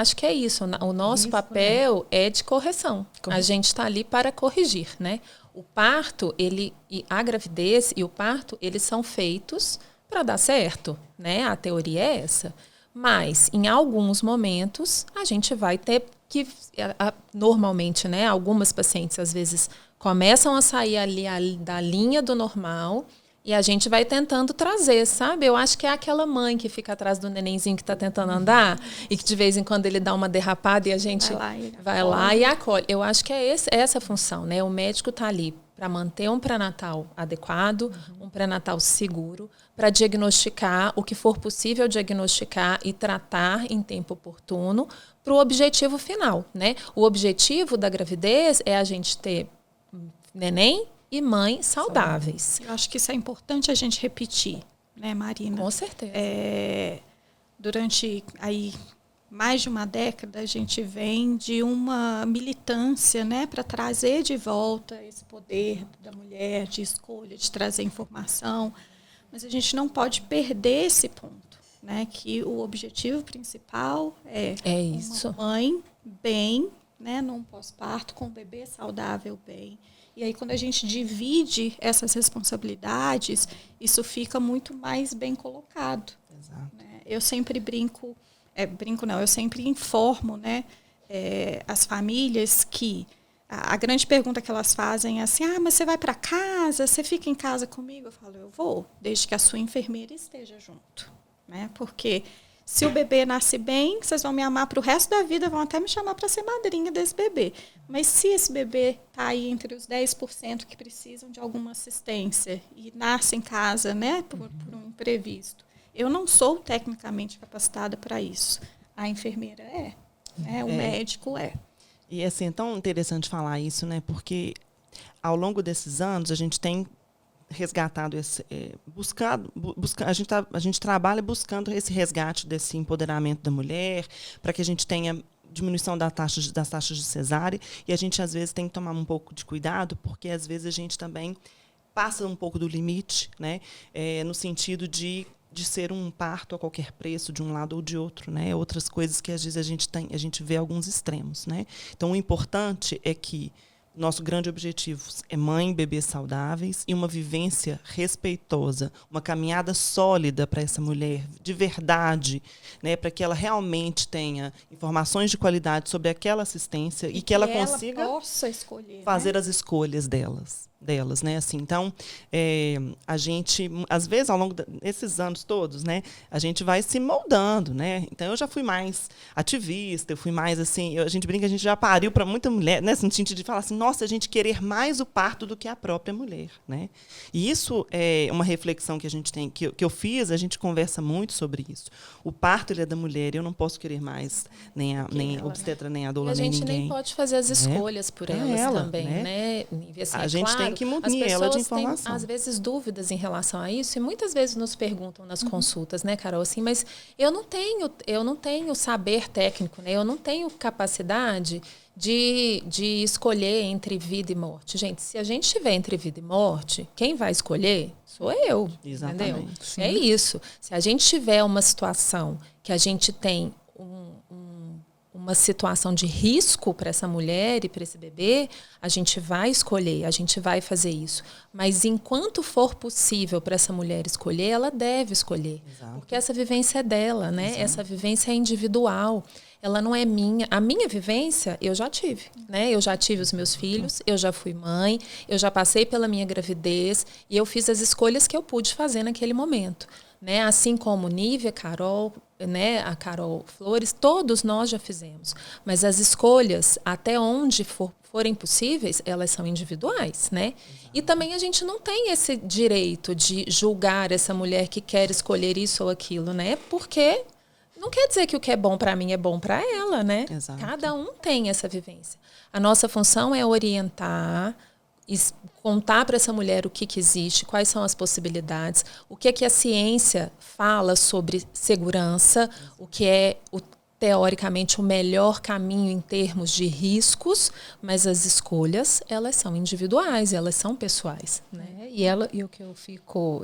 Acho que é isso. O nosso papel é de correção. A gente está ali para corrigir, né? O parto, a gravidez e o parto, eles são feitos para dar certo, né? A teoria é essa. Mas, em alguns momentos, a gente vai ter que, normalmente, né? Algumas pacientes, às vezes, começam a sair ali da linha do normal. E a gente vai tentando trazer, sabe? Eu acho que é aquela mãe que fica atrás do nenenzinho que está tentando andar e que de vez em quando ele dá uma derrapada e a gente vai lá e acolhe. Eu acho que é essa a função, né? O médico está ali para manter um pré-natal adequado, um pré-natal seguro, para diagnosticar o que for possível diagnosticar e tratar em tempo oportuno para o objetivo final, né? O objetivo da gravidez é a gente ter neném e mãe saudáveis. Eu acho que isso é importante a gente repetir, né, Marina? Com certeza. Durante aí mais de uma década, a gente vem de uma militância, né, para trazer de volta esse poder da mulher de escolha, de trazer informação, mas a gente não pode perder esse ponto, né, que o objetivo principal é isso. Uma mãe bem, né, num pós-parto, com um bebê saudável bem. E aí, quando a gente divide essas responsabilidades, isso fica muito mais bem colocado. Exato. Né? Eu sempre eu sempre informo, né, as famílias que a grande pergunta que elas fazem é assim, mas você vai para casa, você fica em casa comigo? Eu falo, eu vou, desde que a sua enfermeira esteja junto. Né? Porque se o bebê nasce bem, vocês vão me amar para o resto da vida, vão até me chamar para ser madrinha desse bebê. Mas se esse bebê está aí entre os 10% que precisam de alguma assistência e nasce em casa, né, por um imprevisto, eu não sou tecnicamente capacitada para isso. A enfermeira né, o médico é. E assim, é tão interessante falar isso, né, porque ao longo desses anos a gente tem resgatado a gente trabalha buscando esse resgate desse empoderamento da mulher, para que a gente tenha diminuição das taxas de cesárea, e a gente às vezes tem que tomar um pouco de cuidado, porque às vezes a gente também passa um pouco do limite, né, no sentido de ser um parto a qualquer preço, de um lado ou de outro, né? Outras coisas que às vezes a gente vê alguns extremos, né? Então o importante é que nosso grande objetivo é mãe e bebês saudáveis e uma vivência respeitosa, uma caminhada sólida para essa mulher, de verdade, né, para que ela realmente tenha informações de qualidade sobre aquela assistência e que ela consiga possa escolher, fazer, né, as escolhas delas, né? Assim, então, a gente, às vezes, ao longo desses anos todos, né, a gente vai se moldando, né? Então, eu já fui mais ativista, eu fui mais assim, a gente brinca, a gente já pariu para muita mulher, né, no sentido de falar assim, nossa, a gente querer mais o parto do que a própria mulher, né? E isso é uma reflexão que a gente tem, que eu fiz, a gente conversa muito sobre isso. O parto, ele é da mulher, eu não posso querer mais nem a obstetra, nem a doula, nem ninguém. A gente nem pode fazer as escolhas por elas também, né? Assim, a gente tem que munir ela de informação. Têm, às vezes, dúvidas em relação a isso, e muitas vezes nos perguntam nas consultas, né, Carol, assim, mas eu não tenho saber técnico, né? Eu não tenho capacidade de escolher entre vida e morte. Gente, se a gente estiver entre vida e morte, quem vai escolher sou eu. Exatamente. Entendeu? Sim. É isso. Se a gente tiver uma situação que a gente tem uma situação de risco para essa mulher e para esse bebê, a gente vai escolher, a gente vai fazer isso. Mas enquanto for possível para essa mulher escolher, ela deve escolher. Exato. Porque essa vivência é dela, né? Exato. Essa vivência é individual. Ela não é minha. A minha vivência, eu já tive, né? Eu já tive os meus filhos, eu já fui mãe, eu já passei pela minha gravidez e eu fiz as escolhas que eu pude fazer naquele momento. Né? Assim como Nívia, Carol, né? A Carol Flores, todos nós já fizemos. Mas as escolhas, até onde forem possíveis, elas são individuais, né? E também a gente não tem esse direito de julgar essa mulher que quer escolher isso ou aquilo, né? Porque não quer dizer que o que é bom para mim é bom para ela, né? Exato. Cada um tem essa vivência. A nossa função é orientar, contar para essa mulher o que existe, quais são as possibilidades, o que a ciência fala sobre segurança, o que é teoricamente, o melhor caminho em termos de riscos, mas as escolhas, elas são individuais, elas são pessoais, né? E o que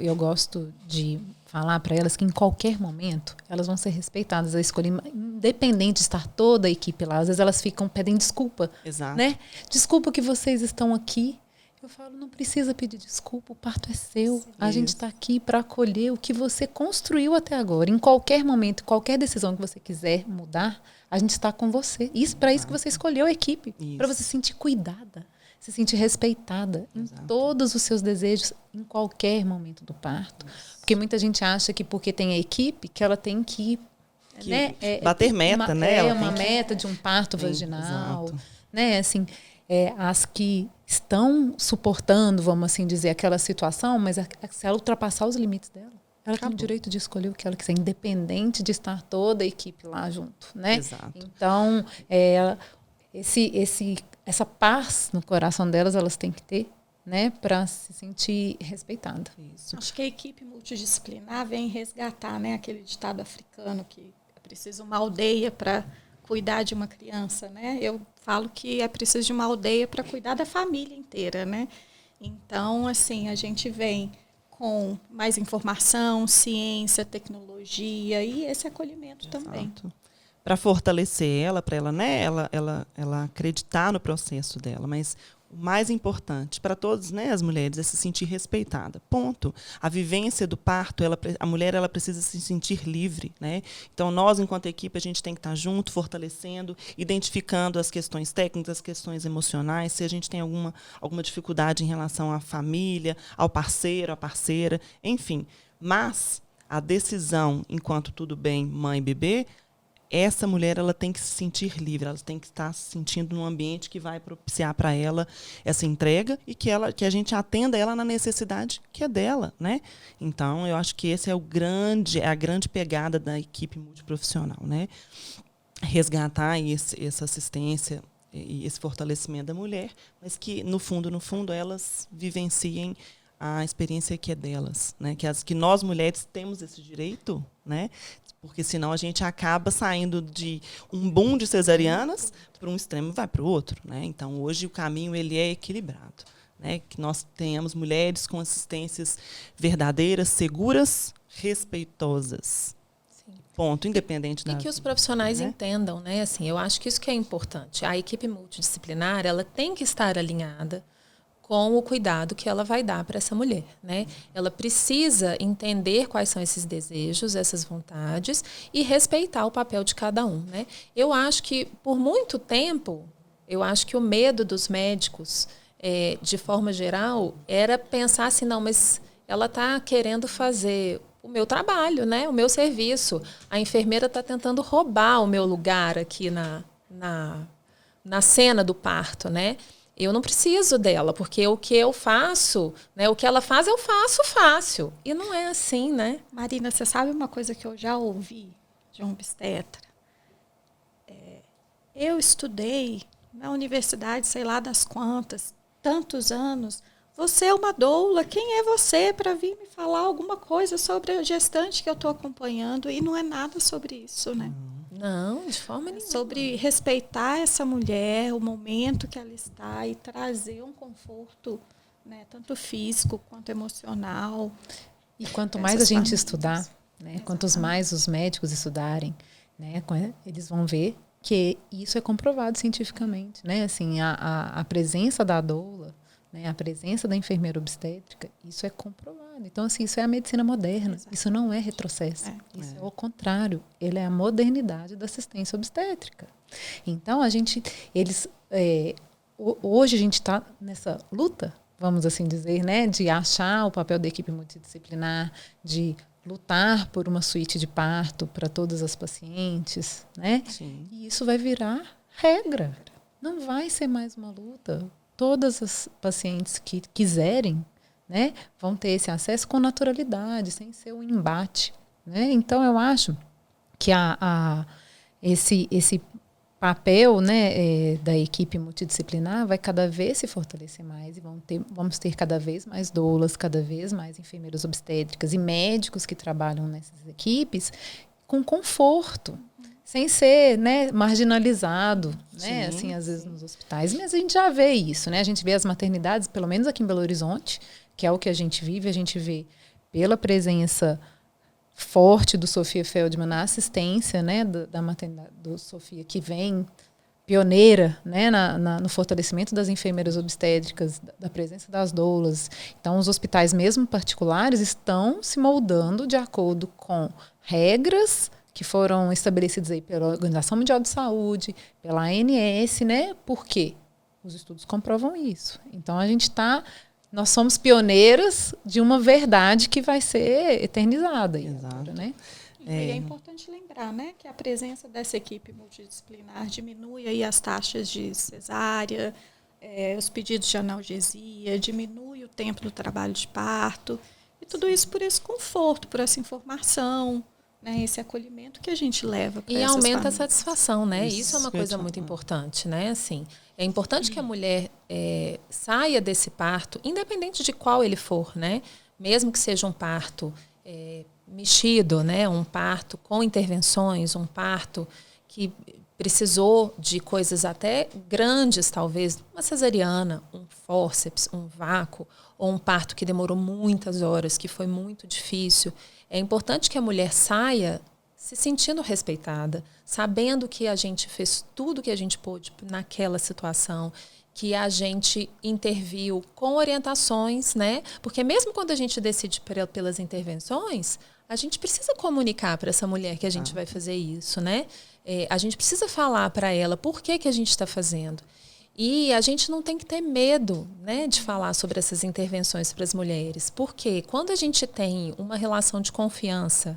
eu gosto de falar para elas que em qualquer momento elas vão ser respeitadas. A escolha, independente de estar toda a equipe lá, às vezes elas pedem desculpa. Exato. Né? Desculpa que vocês estão aqui. Eu falo, não precisa pedir desculpa, o parto é seu. Sim, a gente está aqui para acolher o que você construiu até agora. Em qualquer momento, qualquer decisão que você quiser mudar, a gente está com você. Para isso que você escolheu a equipe, para você se sentir cuidada, se sentir respeitada em todos os seus desejos, em qualquer momento do parto. Porque muita gente acha que porque tem a equipe, que ela tem que né, bater meta, né? É uma meta de um parto vaginal. Né, assim, as que estão suportando, vamos assim dizer, aquela situação, mas se ela ultrapassar os limites dela, ela tem o direito de escolher o que ela quiser, independente de estar toda a equipe lá junto, né? Exato. Então, essa paz no coração delas, elas têm que ter, né, para se sentir respeitada. Isso. Acho que a equipe multidisciplinar vem resgatar, né, aquele ditado africano que é preciso uma aldeia para cuidar de uma criança, né? Eu falo que é preciso de uma aldeia para cuidar da família inteira, né? Então, assim, a gente vem com mais informação, ciência, tecnologia e esse acolhimento também. Para fortalecer ela, para ela, né, ela acreditar no processo dela, mas o mais importante para todas, né, as mulheres é se sentir respeitada. Ponto. A vivência do parto, a mulher ela precisa se sentir livre, né? Então nós, enquanto equipe, a gente tem que estar junto, fortalecendo, identificando as questões técnicas, as questões emocionais, se a gente tem alguma dificuldade em relação à família, ao parceiro, à parceira, enfim. Mas a decisão, enquanto tudo bem, mãe e bebê, essa mulher ela tem que se sentir livre, ela tem que estar se sentindo num ambiente que vai propiciar para ela essa entrega e que a gente atenda ela na necessidade que é dela, né? Então, eu acho que esse é a grande pegada da equipe multiprofissional, né? Resgatar essa assistência e esse fortalecimento da mulher, mas que, no fundo, elas vivenciem a experiência que é delas, né? Que nós, mulheres, temos esse direito, né? Porque senão a gente acaba saindo de um boom de cesarianas para um extremo e vai para o outro, né? Então, hoje o caminho ele é equilibrado, né? Que nós tenhamos mulheres com assistências verdadeiras, seguras, respeitosas. Sim. Ponto, independente da... E que os profissionais entendam, né? Assim, eu acho que isso que é importante. A equipe multidisciplinar, ela tem que estar alinhada com o cuidado que ela vai dar para essa mulher, né? Ela precisa entender quais são esses desejos, essas vontades e respeitar o papel de cada um, né? Eu acho que, por muito tempo, o medo dos médicos, de forma geral, era pensar assim, não, mas ela está querendo fazer o meu trabalho, né? O meu serviço. A enfermeira está tentando roubar o meu lugar aqui na cena do parto, né? Eu não preciso dela, porque o que eu faço, né, o que ela faz, eu faço fácil. E não é assim, né? Marina, você sabe uma coisa que eu já ouvi de um obstetra? Eu estudei na universidade, sei lá das quantas, tantos anos. Você é uma doula, quem é você para vir me falar alguma coisa sobre a gestante que eu estou acompanhando? E não é nada sobre isso, né? Não, de forma nenhuma. Sobre respeitar essa mulher, o momento que ela está e trazer um conforto, né, tanto físico quanto emocional. E quanto mais a gente estudar, né, quantos mais os médicos estudarem, né, eles vão ver que isso é comprovado cientificamente, né? Assim, a presença da doula, né, a presença da enfermeira obstétrica, isso é comprovado. Então, assim, isso é a medicina moderna. Exato. Isso não é retrocesso. Isso é o contrário. Ele é a modernidade da assistência obstétrica. Então, hoje a gente está nessa luta, vamos assim dizer, né, de achar o papel da equipe multidisciplinar, de lutar por uma suíte de parto para todas as pacientes, né? Sim. E isso vai virar regra. Não vai ser mais uma luta. Todas as pacientes que quiserem, né, vão ter esse acesso com naturalidade, sem ser um embate, né? Então, eu acho que esse papel, né, da equipe multidisciplinar vai cada vez se fortalecer mais e vamos ter cada vez mais doulas, cada vez mais enfermeiras obstétricas e médicos que trabalham nessas equipes com conforto, sem ser, né, marginalizado, né, Sim, assim, às vezes nos hospitais. Mas a gente já vê isso, né? A gente vê as maternidades, pelo menos aqui em Belo Horizonte, que é o que a gente vive, a gente vê pela presença forte do Sofia Feldman na assistência, né, da maternidade do Sofia, que vem pioneira, né, no fortalecimento das enfermeiras obstétricas, da presença das doulas. Então, os hospitais, mesmo particulares, estão se moldando de acordo com regras que foram estabelecidas aí pela Organização Mundial de Saúde, pela ANS, né? Por quê? Os estudos comprovam isso. Então, nós somos pioneiras de uma verdade que vai ser eternizada. Exato. Né? E é importante lembrar, né, que a presença dessa equipe multidisciplinar diminui aí as taxas de cesárea, os pedidos de analgesia, diminui o tempo do trabalho de parto, e tudo isso por esse conforto, por essa informação, né, esse acolhimento que a gente leva para essas aumenta famílias. a satisfação, né? Isso é uma coisa muito importante, né? Assim, é importante que a mulher saia desse parto, independente de qual ele for, né? Mesmo que seja um parto mexido, né? Um parto com intervenções, um parto que precisou de coisas até grandes, talvez, uma cesariana, um fórceps, um vácuo, ou um parto que demorou muitas horas, que foi muito difícil. É importante que a mulher saia se sentindo respeitada, sabendo que a gente fez tudo que a gente pôde naquela situação, que a gente interviu com orientações, né? Porque mesmo quando a gente decide pelas intervenções, a gente precisa comunicar para essa mulher que a gente vai fazer isso, né? A gente precisa falar para ela por que a gente está fazendo. E a gente não tem que ter medo, né, de falar sobre essas intervenções para as mulheres. Porque quando a gente tem uma relação de confiança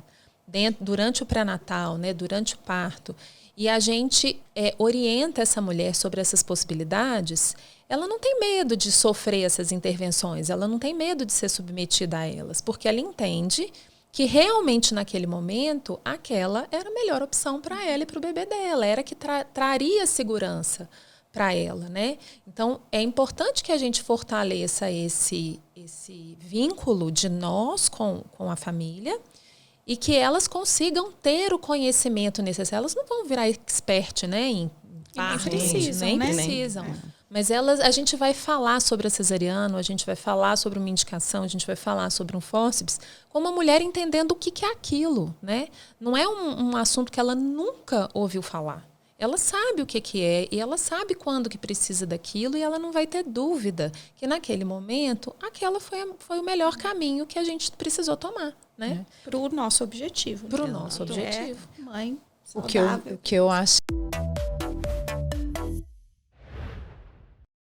durante o pré-natal, né, durante o parto, e a gente orienta essa mulher sobre essas possibilidades, ela não tem medo de sofrer essas intervenções, ela não tem medo de ser submetida a elas, porque ela entende que realmente naquele momento aquela era a melhor opção para ela e para o bebê dela, era que traria segurança para ela, né? Então é importante que a gente fortaleça esse vínculo de nós com a família e que elas consigam ter o conhecimento necessário. Elas não vão virar expert, né, em parto, nem precisam. Mas a gente vai falar sobre a cesariana, a gente vai falar sobre uma indicação, a gente vai falar sobre um fórceps, com uma mulher entendendo o que é aquilo, né? Não é um assunto que ela nunca ouviu falar. Ela sabe o que é e ela sabe quando que precisa daquilo e ela não vai ter dúvida que naquele momento aquela foi o melhor caminho que a gente precisou tomar, né? Para o nosso objetivo. Para o nosso objetivo. Mãe O saudável. que eu acho